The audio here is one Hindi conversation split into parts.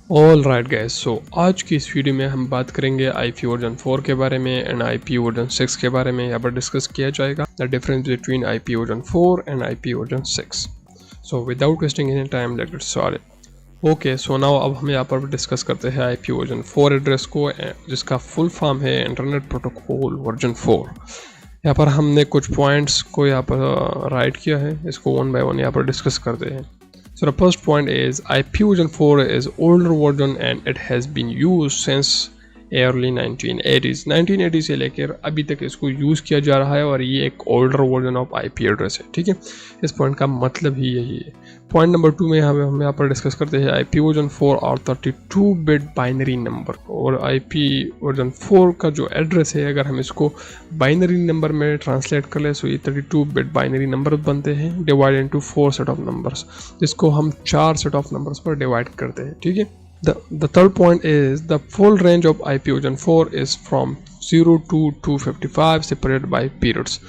ऑल राइट गाइस, सो आज की इस वीडियो में हम बात करेंगे आईपी वर्जन 4 के बारे में एंड आईपी वर्जन 6 के बारे में। यहाँ पर डिस्कस किया जाएगा the difference between IP version 4 and IP version 6। So without wasting any time let's get started. Okay, so now अब हम यहाँ पर डिस्कस करते हैं आईपी वर्जन 4 एड्रेस को, जिसका फुल फॉर्म है इंटरनेट प्रोटोकॉल वर्जन 4। यहाँ पर हमने कुछ पॉइंट्स को यहाँ पर राइट किया है, इसको वन बाय वन यहाँ पर डिस्कस करते हैं। So the first point is IP version 4 is older version and it has been used since early 1980s। 1980 से लेकर अभी तक इसको यूज़ किया जा रहा है और ये एक older version of IP address है। ठीक है, इस पॉइंट का मतलब ही यही है। पॉइंट नंबर 2 में हम यहाँ पर डिस्कस करते हैं IP वर्जन 4 और 32 बिट बाइनरी नंबर। और IP वर्जन 4 का जो एड्रेस है, अगर हम इसको बाइनरी नंबर में ट्रांसलेट कर ले तो ये 32 बिट बाइनरी नंबर बनते हैं, divide into 4 set of numbers, जिसको हम 4 सेट ऑफ नंबर्स पर डिवाइड करते हैं। ठीक है, The third point is the full range of IP version 4 is from 0 to 255 separated by periods।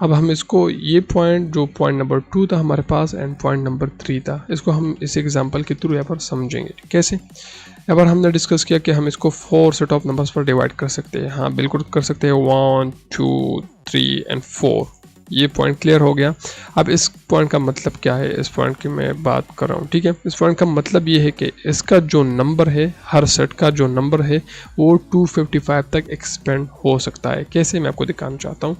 अब हम इसको ये पॉइंट जो पॉइंट नंबर 2 था हमारे पास एंड पॉइंट नंबर 3 था, इसको हम इस एग्जांपल के थ्रू यहाँ पर समझेंगे। कैसे? यहाँ पर हमने डिस्कस किया कि हम इसको 4 सेट ऑफ नंबर्स पर डिवाइड कर सकते हैं। हाँ बिल्कुल कर सकते हैं, 1 2 3 एंड 4। ये पॉइंट क्लियर हो गया। अब इस पॉइंट का मतलब क्या है, इस पॉइंट की मैं बात कर रहा हूँ। ठीक है, इस पॉइंट का मतलब ये है कि इसका जो नंबर है, हर सेट का जो नंबर है वो 255 तक एक्सपेंड हो सकता है। कैसे, मैं आपको दिखाना चाहता हूँ।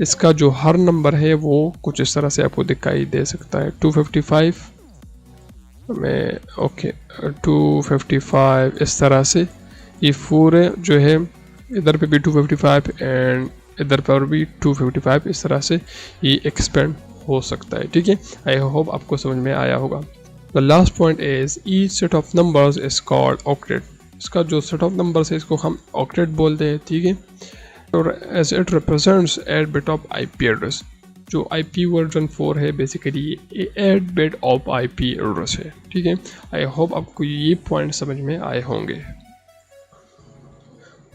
इसका जो हर नंबर है वो कुछ इस तरह से आपको दिखाई दे सकता है। 255 में ओके 255 इस तरह से ये पूरे जो है, इधर पे भी 255 एंड इधर पर भी 255 इस तरह से ये एक्सपेंड हो सकता है। ठीक है, आई होप आपको समझ में आया होगा। The last point is each set of numbers is called octet. इसका जो सेट ऑफ नंबर्स है इसको हम ऑक्टेट बोलते हैं। ठीक है, और as it represents 8 bit of IP address. जो आईपी वर्जन 4 है basically 8 bit of IP address है। ठीक है, आई होप आपको ये पॉइंट समझ में आए होंगे।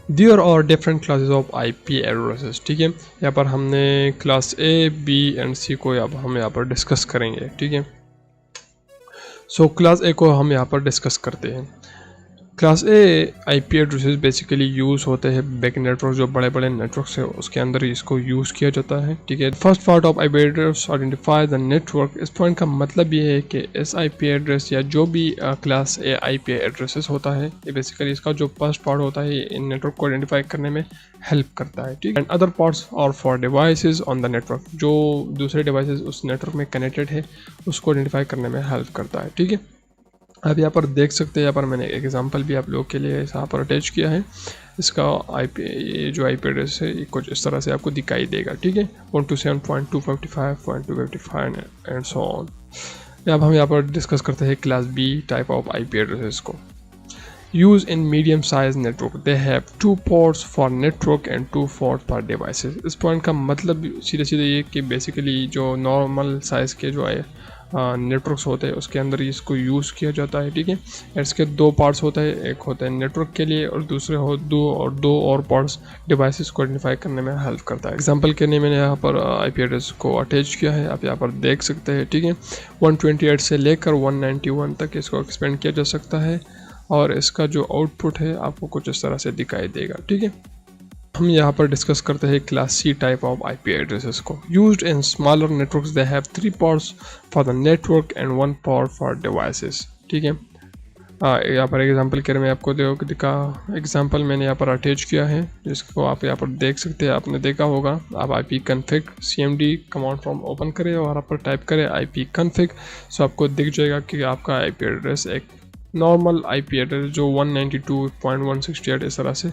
There are different classes of IP addresses। ठीक है, यहाँ पर हमने class A, B and C को हम यहाँ पर डिस्कस करेंगे। ठीक है, सो क्लास A को हम यहाँ पर डिस्कस करते हैं। क्लास ए IP एड्रेसेस बेसिकली यूज़ होते हैं बैक नेटवर्क, जो बड़े बड़े नेटवर्क्स है उसके अंदर इसको यूज़ किया जाता है। ठीक है, first part of IP address identify the network. इस पॉइंट का मतलब ये है कि इस IP एड्रेस या जो भी क्लास ए IP एड्रेसेस होता है, ये बेसिकली इसका जो फर्स्ट पार्ट होता है इन नेटवर्क को आइडेंटिफाई करने में हेल्प करता है। ठीक है, and other parts are for devices on the network. जो दूसरे डिवाइसेस उस नेटवर्क में कनेक्टेड है उसको आइडेंटिफाई करने में हेल्प करता है। ठीक है, अब यहाँ पर देख सकते हैं, यहाँ पर मैंने एक एग्जांपल भी आप लोगों के लिए यहाँ पर अटैच किया है। इसका ये जो IP एड्रेस है ये कुछ इस तरह से आपको दिखाई देगा। ठीक है, 127.255.255 एंड सो ऑन। अब हम यहाँ पर डिस्कस करते हैं class B type of IP addresses को। Use in medium size network, they have 2 ports for network and 2 ports for devices. इस पॉइंट का मतलब सीधे सीधे ये कि बेसिकली जो नॉर्मल साइज़ के जो है नेटवर्क्स होते हैं उसके अंदर इसको यूज़ किया जाता है। ठीक है, इसके 2 पार्ट्स होते हैं, एक होता है नेटवर्क के लिए और दूसरे दो और पार्ट्स डिवाइसेस को आइडेंटिफाई करने में हेल्प करता है। एग्जांपल के लिए मैंने यहाँ पर IP एड्रेस को अटैच किया है, आप यहाँ पर देख सकते हैं। ठीक है, 128 से लेकर 191 तक इसको एक्सपेंड किया जा सकता है और इसका जो आउटपुट है आपको कुछ इस तरह से दिखाई देगा। ठीक है, हम यहाँ पर डिस्कस करते हैं class C type of IP addresses को। Used in smaller networks, they have 3 ports for the network and 1 port for devices. ठीक है, यहाँ पर एग्जांपल के मैं आपको दिखा एग्जांपल मैंने यहाँ पर अटैच किया है, जिसको आप यहाँ पर देख सकते हैं। आपने देखा होगा, आप IP config cmd command prompt open करें और आप पर टाइप करें IP config, सो आपको दिख जाएगा कि आपका IP एड्रेस एक नॉर्मल IP एड्रेस जो 192.168 इस तरह से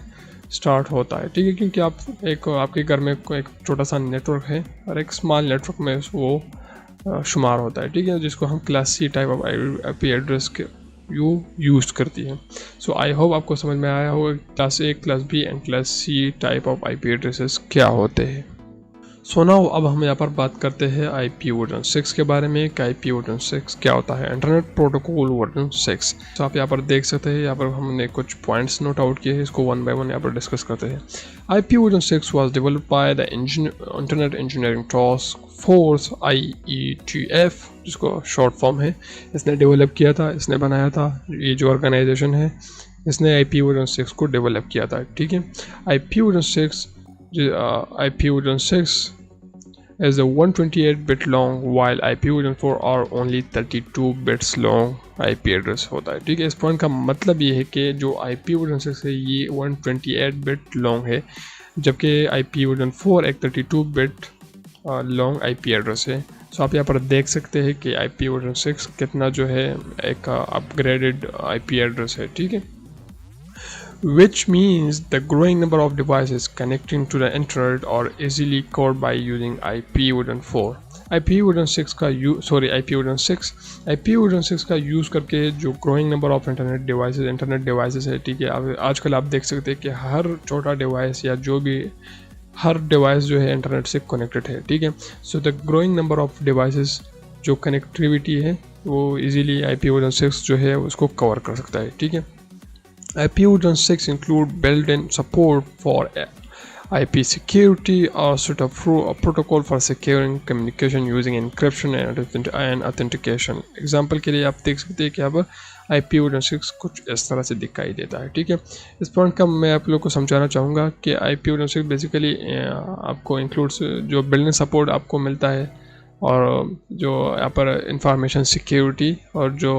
स्टार्ट होता है। ठीक है, क्योंकि आपके घर में एक छोटा सा नेटवर्क है और एक स्मॉल नेटवर्क में वो शुमार होता है। ठीक है, जिसको हम class C type of IP address के यूज़ करती है। सो आई होप आपको समझ में आया होगा class A, class B and class C type of IP addresses क्या होते हैं। सो नाउ अब हम यहाँ पर बात करते हैं IP वर्जन 6 के बारे में कि IP वर्जन 6 क्या होता है, इंटरनेट प्रोटोकॉल वर्जन 6। तो आप यहाँ पर देख सकते हैं, यहाँ पर हमने कुछ पॉइंट्स नोट आउट किए हैं, इसको वन बाय वन यहाँ पर डिस्कस करते हैं। IP version 6 was developed by the internet engineering task force IETF, जिसको शॉर्ट फॉर्म है। इसने डेवलप किया था, इसने बनाया था, ये जो ऑर्गेनाइजेशन है इसने IP वर्जन 6 को डेवलप किया था। ठीक है, IP version 6 IP version 6 is a 128 bit long while IP version 4 are only 32 bits long IP address होता है। ठीक है, इस पॉइंट का मतलब ये है कि जो IP वर्जन 6 है ये 128 बिट लॉन्ग है, जबकि IP वर्जन 4 एक 32 बिट लॉन्ग IP एड्रेस है। सो आप यहाँ पर देख सकते हैं कि IP वर्जन 6 कितना जो है एक अपग्रेडेड IP एड्रेस है। ठीक है, which means the growing number of devices connecting to the internet are easily covered by using IP version 4। IP version 6 का IP वर्जन 6 का यूज़ करके जो growing number of internet devices है। ठीक है, अब आजकल आप देख सकते हैं कि हर छोटा डिवाइस या जो भी हर डिवाइस जो है इंटरनेट से कनेक्टेड है। ठीक है, so the growing number of devices जो कनेक्टिविटी है वो इजीली IP वर्जन 6 जो है उसको कवर कर सकता है। ठीक है, IP version 6 include built-in support for IP security or set of protocol for securing communication using encryption and authentication। Example के लिए आप देख सकते हैं कि अब IP version 6 कुछ इस तरह से दिखाई देता है। ठीक है, इस पॉइंट का मैं आप लोग को समझाना चाहूँगा कि IP version 6 बेसिकली आपको इंक्लूड्स जो built-in सपोर्ट आपको मिलता है और जो यहाँ पर इंफॉर्मेशन सिक्योरिटी और जो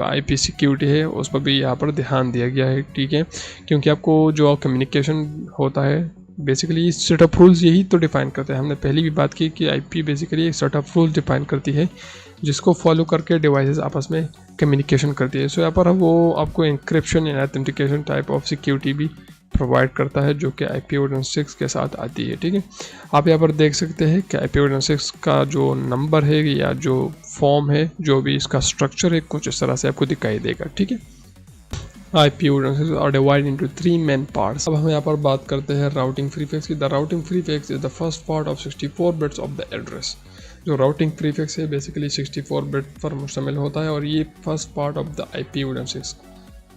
IP सिक्योरिटी है उस पर भी यहाँ पर ध्यान दिया गया है। ठीक है, क्योंकि आपको जो कम्युनिकेशन होता है बेसिकली सेट ऑफ रूल्स यही तो डिफाइन करते हैं। हमने पहले भी बात की कि IP बेसिकली एक सेट ऑफ रूल्स डिफाइन करती है जिसको फॉलो करके डिवाइसेस आपस में कम्युनिकेशन करती है। सो यहाँ पर वो आपको इंक्रिप्शन या ऑथेंटिकेशन टाइप ऑफ सिक्योरिटी भी प्रोवाइड करता है जो कि IP वर्जन 6 के साथ आती है। ठीक है, आप यहाँ पर देख सकते हैं कि IP वर्जन 6 का जो नंबर है या जो फॉर्म है, जो भी इसका स्ट्रक्चर है, कुछ इस तरह से आपको दिखाई देगा। ठीक है, IP version 6 are divided into 3 main parts. अब हम यहाँ पर बात करते हैं राउटिंग प्रीफिक्स की। The routing prefix is the first part of 64 bits of the address. जो राउटिंग प्रीफिक्स है बेसिकली 64 बिट पर मुश्तमिल होता है और ये first part of the IP version 6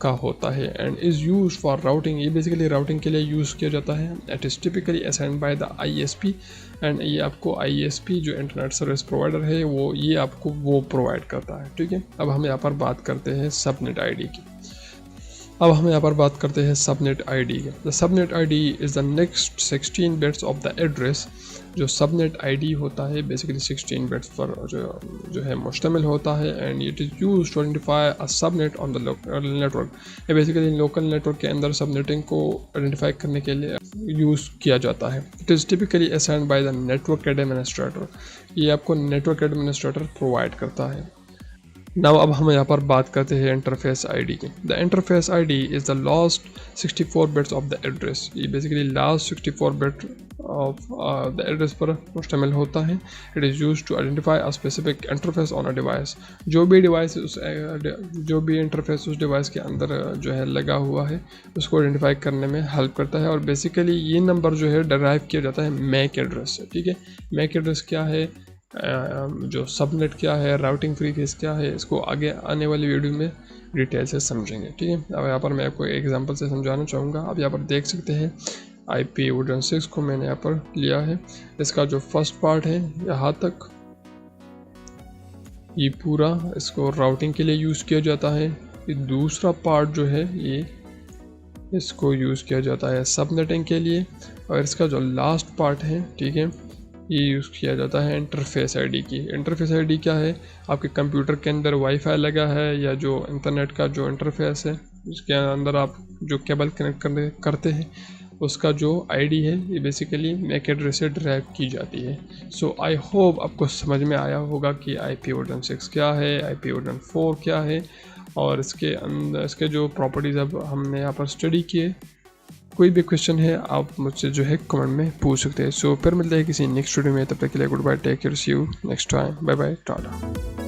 का होता है and is use for routing. ये बेसिकली राउटिंग के लिए यूज़ किया जाता है। It is typically assigned by the ISP and ये आपको ISP जो इंटरनेट सर्विस प्रोवाइडर है ये आपको प्रोवाइड करता है। ठीक है, अब हम यहाँ पर बात करते हैं सबनेट ID की। सबनेट ID की। The subnet ID is the next 16 bits of the address. जो सबनेट ID होता है बेसिकली 16 बिट्स पर जो है मुश्तमिल होता है and it is use to identify a subnet on the local network. ये बेसिकली लोकल नेटवर्क के अंदर सबनेटिंग को आइडेंटिफाई करने के लिए यूज़ किया जाता है। It is typically assigned by the network administrator. ये आपको नेटवर्क एडमिनिस्ट्रेटर प्रोवाइड करता है। नाउ अब हम यहाँ पर बात करते हैं इंटरफेस ID की। The interface ID is the last 64 bits of the address. ये basically last 64 bit of the address पर मुश्तमिल होता है। It is use to identify a specific interface on a device. जो भी इंटरफेस उस डिवाइस के अंदर जो है लगा हुआ है उसको आइडेंटिफाई करने में हेल्प करता है और बेसिकली ये नंबर जो है डराइव किया जाता है मैक एड्रेस से। ठीक है, मैक एड्रेस क्या है, जो सबनेट क्या है, राउटिंग प्रीफिक्स क्या है, इसको आगे आने वाली वीडियो में डिटेल से समझेंगे। ठीक है, अब यहाँ पर मैं आपको एक एग्जांपल से समझाना चाहूँगा। आप यहाँ पर देख सकते हैं IP वर्जन 6 को मैंने यहाँ पर लिया है। इसका जो फर्स्ट पार्ट है यहाँ तक ये पूरा इसको राउटिंग के लिए यूज़ किया जाता है। ये दूसरा पार्ट जो है ये इसको यूज़ किया जाता है सबनेटिंग के लिए और इसका जो लास्ट पार्ट है, ठीक है, ये यूज़ किया जाता है इंटरफेस ID की। इंटरफेस ID क्या है, आपके कंप्यूटर के अंदर वाईफाई लगा है या जो इंटरनेट का जो इंटरफेस है जिसके अंदर आप जो केबल कनेक्ट करते हैं उसका जो ID है ये बेसिकली मैक एड्रेस से ड्राइव की जाती है। सो आई होप आपको समझ में आया होगा कि IP वर्जन 6 क्या है, IP वर्जन 4 क्या है और इसके अंदर इसके जो प्रॉपर्टीज़ अब हमने यहाँ पर स्टडी किए। कोई भी क्वेश्चन है आप मुझसे जो है कमेंट में पूछ सकते हैं। सो फिर मिलते हैं किसी नेक्स्ट वीडियो में, तब तक के लिए goodbye, take care, see you next time, bye bye, Tata.